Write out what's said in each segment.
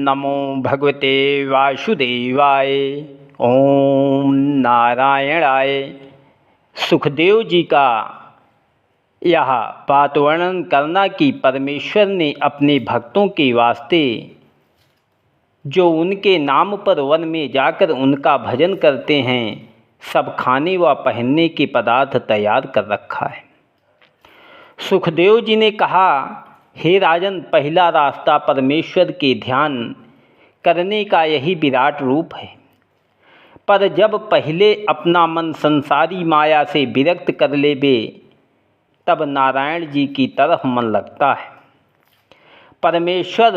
नमो भगवते वासुदेवाय। ओम नारायणाय। सुखदेव जी का यह बात वर्णन करना कि परमेश्वर ने अपने भक्तों के वास्ते जो उनके नाम पर वन में जाकर उनका भजन करते हैं सब खाने व पहनने के पदार्थ तैयार कर रखा है। सुखदेव जी ने कहा, हे राजन, पहला रास्ता परमेश्वर के ध्यान करने का यही विराट रूप है। पर जब पहले अपना मन संसारी माया से विरक्त कर लेबे तब नारायण जी की तरफ मन लगता है। परमेश्वर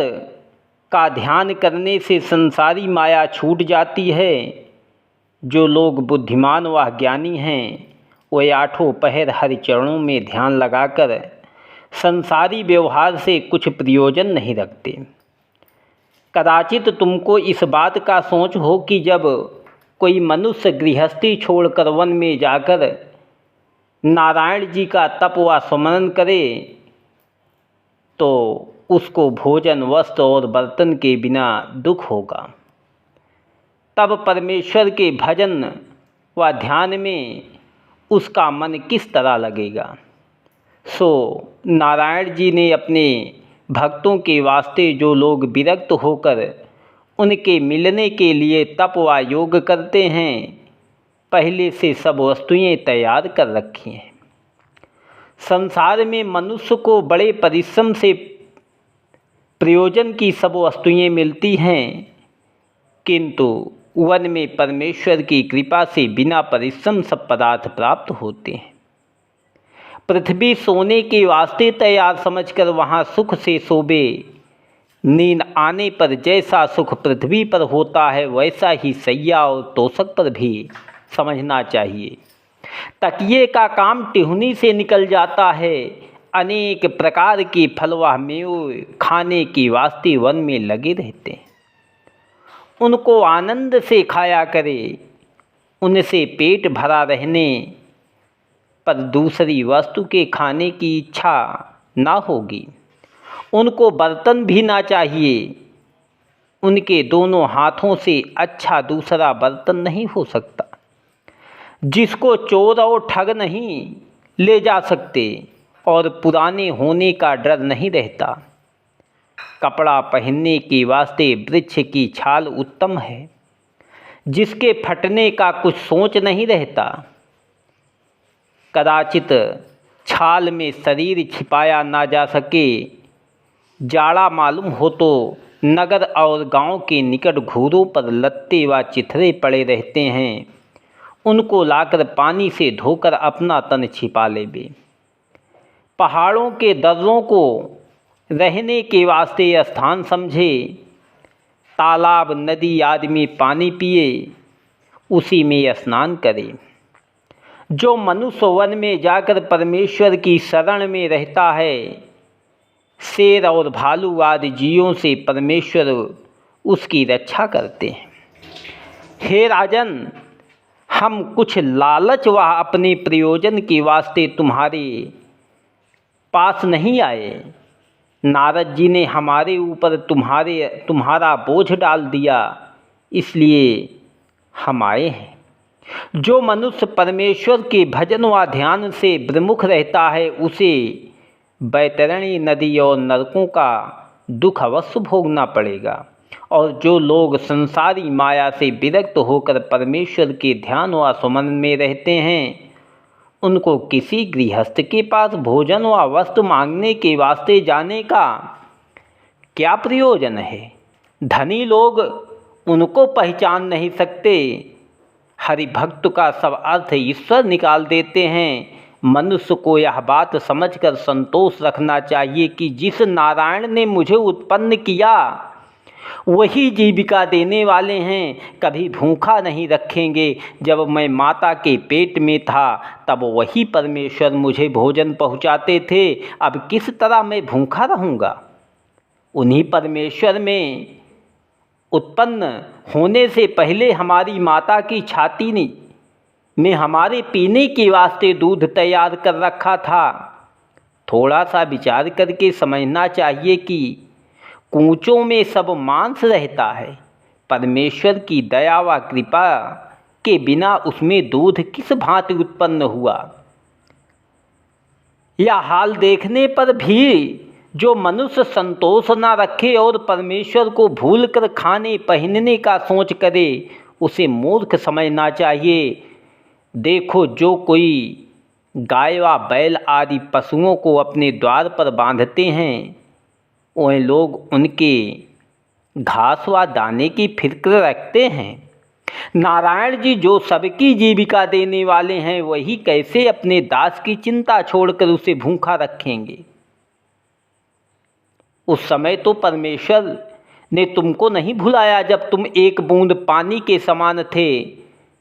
का ध्यान करने से संसारी माया छूट जाती है। जो लोग बुद्धिमान व ज्ञानी हैं वे आठों पहर हरि चरणों में ध्यान लगाकर संसारी व्यवहार से कुछ प्रयोजन नहीं रखते। कदाचित तुमको इस बात का सोच हो कि जब कोई मनुष्य गृहस्थी छोड़कर वन में जाकर नारायण जी का तप व स्मरण करे तो उसको भोजन, वस्त्र और बर्तन के बिना दुख होगा। तब परमेश्वर के भजन व ध्यान में उसका मन किस तरह लगेगा। सो नारायण जी ने अपने भक्तों के वास्ते जो लोग विरक्त होकर उनके मिलने के लिए तप व योग करते हैं पहले से सब वस्तुएं तैयार कर रखी हैं। संसार में मनुष्य को बड़े परिश्रम से प्रयोजन की सब वस्तुएं मिलती हैं, किंतु वन में परमेश्वर की कृपा से बिना परिश्रम सब पदार्थ प्राप्त होते हैं। पृथ्वी सोने के वास्ते तैयार समझकर वहाँ सुख से सोबे। नींद आने पर जैसा सुख पृथ्वी पर होता है वैसा ही सैया और तोशक पर भी समझना चाहिए। तकिए का काम टिहुनी से निकल जाता है। अनेक प्रकार के फल व मेवे खाने के वास्ते वन में लगे रहते हैं। उनको आनंद से खाया करे। उनसे पेट भरा रहने पर दूसरी वस्तु के खाने की इच्छा ना होगी। उनको बर्तन भी ना चाहिए। उनके दोनों हाथों से अच्छा दूसरा बर्तन नहीं हो सकता। जिसको चोर और ठग नहीं ले जा सकते और पुराने होने का डर नहीं रहता। कपड़ा पहनने के वास्ते वृक्ष की छाल उत्तम है, जिसके फटने का कुछ सोच नहीं रहता। कदाचित छाल में शरीर छिपाया ना जा सके, जाड़ा मालूम हो तो नगर और गांव के निकट घूरों पर लत्ते व चिथरे पड़े रहते हैं। उनको लाकर पानी से धोकर अपना तन छिपा लेबे। पहाड़ों के दर्रों को रहने के वास्ते स्थान समझे। तालाब, नदी आदि में पानी पिए, उसी में स्नान करे। जो मनुष्य वन में जाकर परमेश्वर की शरण में रहता है, शेर और भालू आदि जीवों से परमेश्वर उसकी रक्षा करते हैं। हे राजन, हम कुछ लालच व अपने प्रयोजन के वास्ते तुम्हारे पास नहीं आए। नारद जी ने हमारे ऊपर तुम्हारा बोझ डाल दिया, इसलिए हम आए हैं। जो मनुष्य परमेश्वर के भजन व ध्यान से विमुख रहता है उसे बैतरणी नदी और नरकों का दुख अवश्य भोगना पड़ेगा। और जो लोग संसारी माया से विरक्त होकर परमेश्वर के ध्यान व स्मरण में रहते हैं उनको किसी गृहस्थ के पास भोजन व वस्त्र मांगने के वास्ते जाने का क्या प्रयोजन है। धनी लोग उनको पहचान नहीं सकते। हरि भक्त का सब अर्थ ईश्वर निकाल देते हैं। मनुष्य को यह बात समझकर संतोष रखना चाहिए कि जिस नारायण ने मुझे उत्पन्न किया वही जीविका देने वाले हैं। कभी भूखा नहीं रखेंगे। जब मैं माता के पेट में था तब वही परमेश्वर मुझे भोजन पहुंचाते थे। अब किस तरह मैं भूखा रहूँगा। उन्हीं परमेश्वर में उत्पन्न होने से पहले हमारी माता की छाती में हमारे पीने के वास्ते दूध तैयार कर रखा था। थोड़ा सा विचार करके समझना चाहिए कि कूचों में सब मांस रहता है। परमेश्वर की दया व कृपा के बिना उसमें दूध किस भांति उत्पन्न हुआ। यह हाल देखने पर भी जो मनुष्य संतोष न रखे और परमेश्वर को भूलकर खाने पहनने का सोच करे, उसे मूर्ख समझना चाहिए। देखो, जो कोई गाय व बैल आदि पशुओं को अपने द्वार पर बांधते हैं, वह लोग उनके घास व दाने की फिक्र रखते हैं। नारायण जी जो सबकी जीविका देने वाले हैं, वही कैसे अपने दास की चिंता छोड़कर उसे भूखा रखेंगे। उस समय तो परमेश्वर ने तुमको नहीं भुलाया जब तुम एक बूंद पानी के समान थे।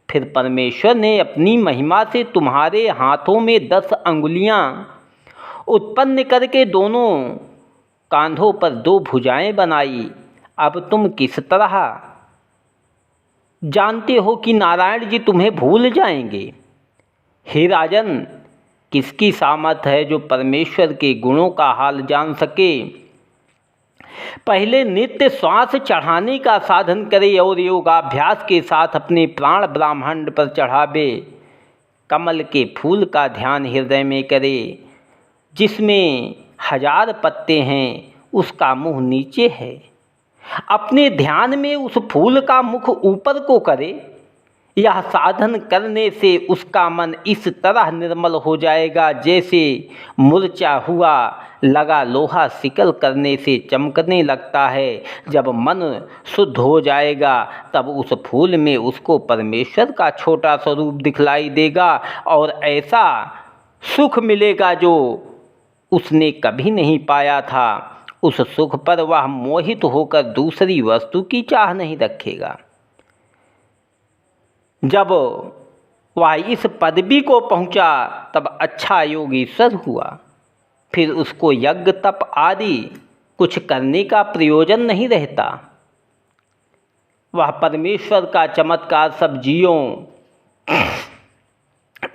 फिर परमेश्वर ने अपनी महिमा से तुम्हारे हाथों में 10 अंगुलियां उत्पन्न करके दोनों कांधों पर 2 भुजाएं बनाई। अब तुम किस तरह जानते हो कि नारायण जी तुम्हें भूल जाएंगे। हे राजन, किसकी सामर्थ्य है जो परमेश्वर के गुणों का हाल जान सके। पहले नित्य श्वास चढ़ाने का साधन करे और योगाभ्यास के साथ अपने प्राण ब्रह्मांड पर चढ़ावे। कमल के फूल का ध्यान हृदय में करे, जिसमें 1000 पत्ते हैं, उसका मुंह नीचे है। अपने ध्यान में उस फूल का मुख ऊपर को करे। यह साधन करने से उसका मन इस तरह निर्मल हो जाएगा जैसे मुरझा हुआ लगा लोहा सिकल करने से चमकने लगता है। जब मन शुद्ध हो जाएगा तब उस फूल में उसको परमेश्वर का छोटा स्वरूप दिखलाई देगा और ऐसा सुख मिलेगा जो उसने कभी नहीं पाया था। उस सुख पर वह मोहित होकर दूसरी वस्तु की चाह नहीं रखेगा। जब वह इस पदवी को पहुंचा तब अच्छा योगीश्वर हुआ। फिर उसको यज्ञ तप आदि कुछ करने का प्रयोजन नहीं रहता। वह परमेश्वर का चमत्कार सब जीवों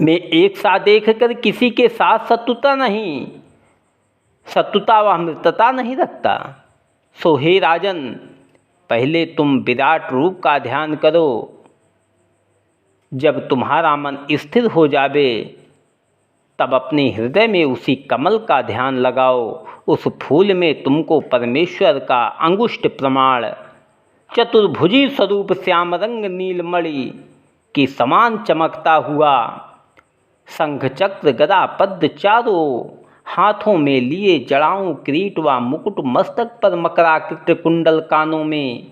में एक साथ देखकर किसी के साथ शत्रुता व मृतता नहीं रखता। सो हे राजन, पहले तुम विराट रूप का ध्यान करो। जब तुम्हारा मन स्थिर हो जावे तब अपने हृदय में उसी कमल का ध्यान लगाओ। उस फूल में तुमको परमेश्वर का अंगुष्ठ प्रमाण चतुर्भुजी स्वरूप श्याम रंग नीलमणि के समान चमकता हुआ शंख चक्र गदा पद्म चारों हाथों में लिए, जड़ाऊं किरीट व मुकुट, मस्तक पर मकराकृत कुंडल, कानों में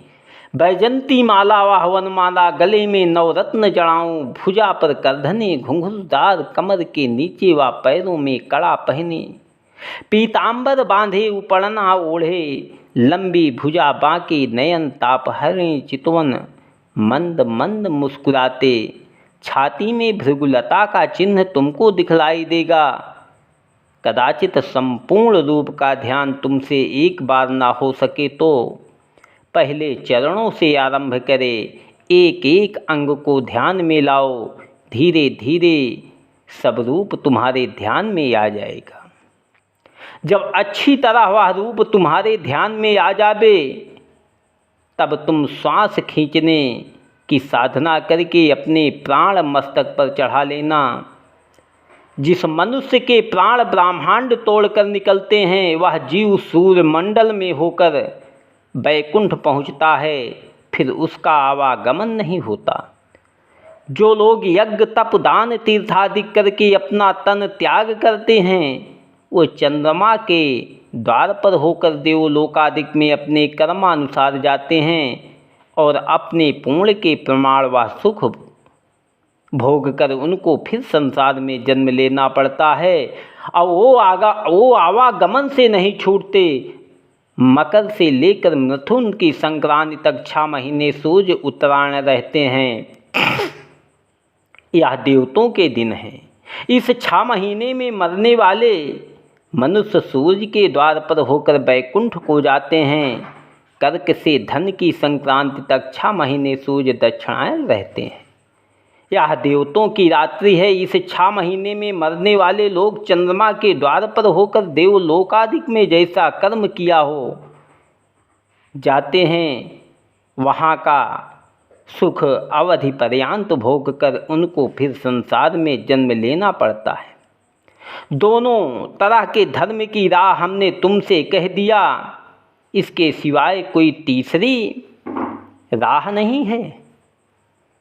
बैजंती माला व हवनमाला, गले में नवरत्न जड़ाऊं, भुजा पर करधने घुंघरूदार, कमर के नीचे व पैरों में कड़ा पहने, पीतांबर बांधे उपड़ना ओढ़े, लंबी भुजा बांके, नयन ताप हरे चितवन, मंद मंद मुस्कुराते, छाती में भृगुलता का चिन्ह तुमको दिखलाई देगा। कदाचित संपूर्ण रूप का ध्यान तुमसे एक बार ना हो सके तो पहले चरणों से आरंभ करे। एक एक अंग को ध्यान में लाओ। धीरे धीरे सब रूप तुम्हारे ध्यान में आ जाएगा। जब अच्छी तरह वह रूप तुम्हारे ध्यान में आ जावे तब तुम श्वास खींचने की साधना करके अपने प्राण मस्तक पर चढ़ा लेना। जिस मनुष्य के प्राण ब्रह्मांड तोड़कर निकलते हैं वह जीव सूर्य मंडल में होकर बैकुंठ पहुंचता है, फिर उसका आवागमन नहीं होता। जो लोग यज्ञ तप दान तीर्थादिक करके अपना तन त्याग करते हैं वो चंद्रमा के द्वार पर होकर देवलोकादिक में अपने कर्मानुसार जाते हैं और अपने पुण्य के प्रमाण व सुख भोग कर उनको फिर संसार में जन्म लेना पड़ता है। और वो आवागमन से नहीं छूटते। मकर से लेकर मिथुन की संक्रांति तक 6 महीने सूर्य उत्तरायण रहते हैं। यह देवताओं के दिन हैं। इस 6 महीने में मरने वाले मनुष्य सूर्य के द्वार पर होकर बैकुंठ को जाते हैं। कर्क से धन की संक्रांति तक 6 महीने सूर्य दक्षिणायन रहते हैं। यह देवताओं की रात्रि है। इस 6 महीने में मरने वाले लोग चंद्रमा के द्वार पर होकर देवलोकादिक में जैसा कर्म किया हो जाते हैं, वहाँ का सुख अवधि पर्यंत भोग कर उनको फिर संसार में जन्म लेना पड़ता है। दोनों तरह के धर्म की राह हमने तुमसे कह दिया, इसके सिवाय कोई तीसरी राह नहीं है।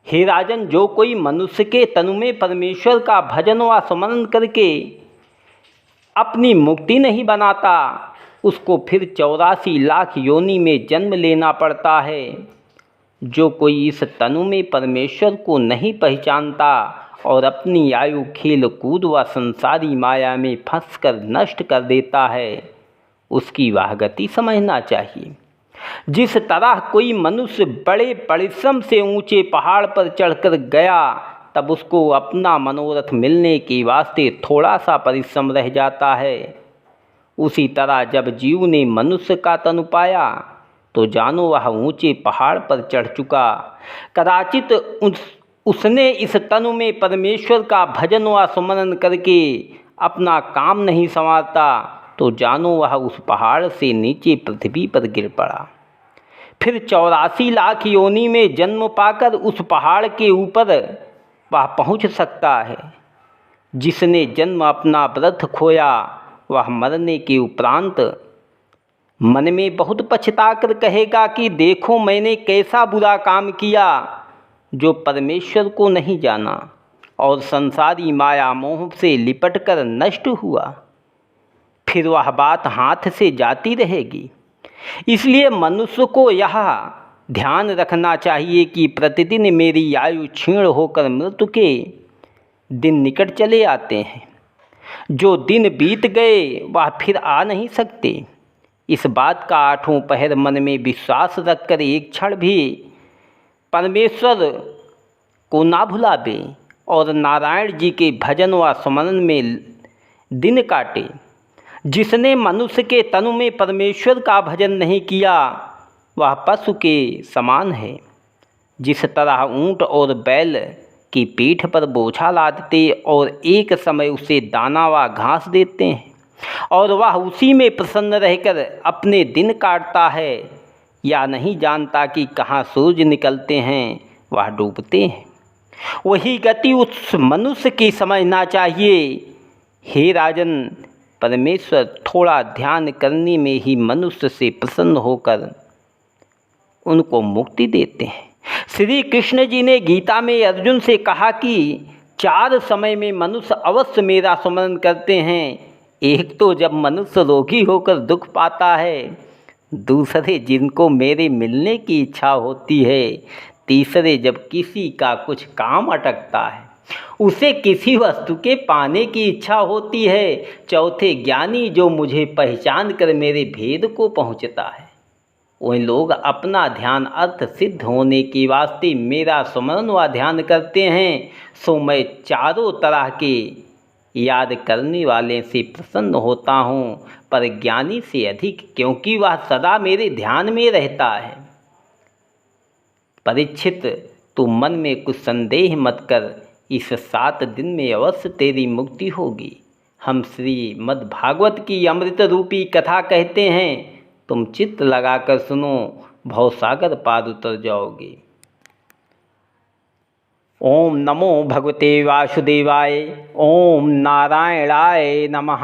हे राजन, जो कोई मनुष्य के तनु में परमेश्वर का भजन व स्मरण करके अपनी मुक्ति नहीं बनाता, उसको फिर 84 लाख योनि में जन्म लेना पड़ता है। जो कोई इस तनु में परमेश्वर को नहीं पहचानता और अपनी आयु खेल कूद व संसारी माया में फंसकर नष्ट कर देता है, उसकी वह गति समझना चाहिए। जिस तरह कोई मनुष्य बड़े परिश्रम से ऊंचे पहाड़ पर चढ़कर गया, तब उसको अपना मनोरथ मिलने के वास्ते थोड़ा सा परिश्रम रह जाता है, उसी तरह जब जीव ने मनुष्य का तनु पाया तो जानो वह ऊंचे पहाड़ पर चढ़ चुका। कदाचित उसने इस तनु में परमेश्वर का भजन व स्मरण करके अपना काम नहीं संवारता, तो जानो वह उस पहाड़ से नीचे पृथ्वी पर गिर पड़ा। फिर 84 लाख योनि में जन्म पाकर उस पहाड़ के ऊपर वह पहुंच सकता है। जिसने जन्म अपना व्रत खोया, वह मरने के उपरांत मन में बहुत पछताकर कहेगा कि देखो मैंने कैसा बुरा काम किया, जो परमेश्वर को नहीं जाना और संसारी माया मोह से लिपटकर नष्ट हुआ। फिर वह बात हाथ से जाती रहेगी। इसलिए मनुष्य को यह ध्यान रखना चाहिए कि प्रतिदिन मेरी आयु क्षीण होकर मृत्यु के दिन निकट चले आते हैं। जो दिन बीत गए वह फिर आ नहीं सकते। इस बात का आठों पहर मन में विश्वास रखकर एक क्षण भी परमेश्वर को ना भुलावे और नारायण जी के भजन व स्मरण में दिन काटे। जिसने मनुष्य के तनु में परमेश्वर का भजन नहीं किया, वह पशु के समान है। जिस तरह ऊंट और बैल की पीठ पर बोझा लादते और एक समय उसे दाना व घास देते हैं और वह उसी में प्रसन्न रहकर अपने दिन काटता है, या नहीं जानता कि कहाँ सूरज निकलते हैं वह डूबते हैं, वही गति उस मनुष्य की समझना चाहिए। हे राजन, परमेश्वर थोड़ा ध्यान करने में ही मनुष्य से प्रसन्न होकर उनको मुक्ति देते हैं। श्री कृष्ण जी ने गीता में अर्जुन से कहा कि 4 समय में मनुष्य अवश्य मेरा स्मरण करते हैं। एक तो जब मनुष्य रोगी होकर दुख पाता है, दूसरे जिनको मेरे मिलने की इच्छा होती है, तीसरे जब किसी का कुछ काम अटकता है, उसे किसी वस्तु के पाने की इच्छा होती है, चौथे ज्ञानी जो मुझे पहचान कर मेरे भेद को पहुँचता है। वही लोग अपना ध्यान अर्थ सिद्ध होने के वास्ते मेरा स्मरण व ध्यान करते हैं, सो मैं चारों तरह के याद करने वाले से प्रसन्न होता हूँ, पर ज्ञानी से अधिक, क्योंकि वह सदा मेरे ध्यान में रहता है। परीक्षित, तू मन में कुछ संदेह मत कर, इस 7 दिन में अवश्य तेरी मुक्ति होगी। हम श्रीमद् भागवत की अमृत रूपी कथा कहते हैं, तुम चित्त लगाकर सुनो, भवसागर पार उतर जाओगे। ओम नमो भगवते वासुदेवाय। ओम नारायणाय नमः।